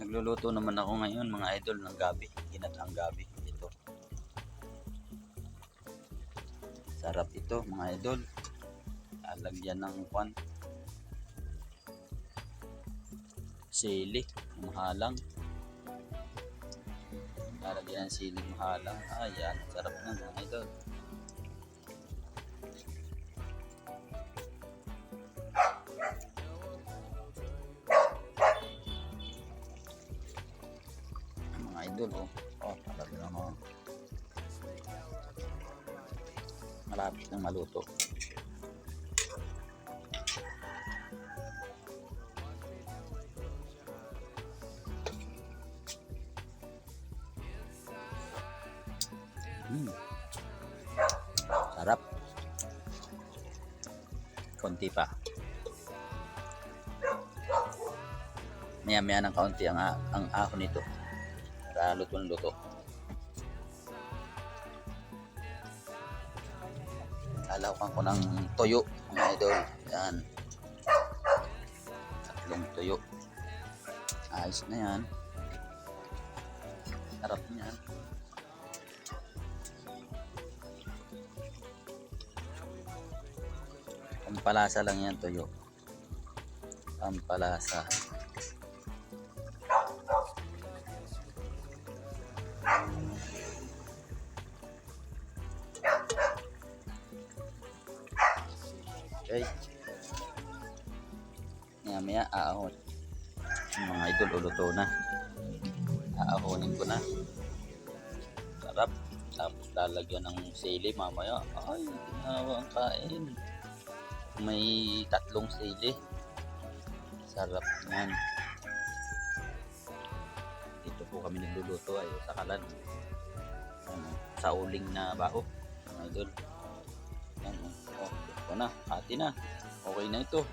Nagluluto naman ako ngayon mga idol ng gabi, ginataang gabi. Ito. Sarap ito mga idol. Lalagyan ng kwan. Sili, mahalang. Lalagyan ng sili mahalang. Ayan, sarap na mga idol. Idol talaga naman malapit ng maluto. Sarap, konti pa, maya ng kaunti ang ahon nito para luto. Lalawakan ko ng toyo mga idol. Yan, 3 toyo, ayos na yan, sarap niyan. Pampalasa lang yan, toyo, pampalasa. Okay, maya aahon mga idol, uluto na, aahonin ko na. Sarap. Tapos lalagyan ng sili mamaya. Ay, ginawa ang kain, may 3 sili. Sarap yan. Dito po kami nagluluto ay sa kalan, sa uling na bao mga idol. Yan, ito na, hati na, okay na ito.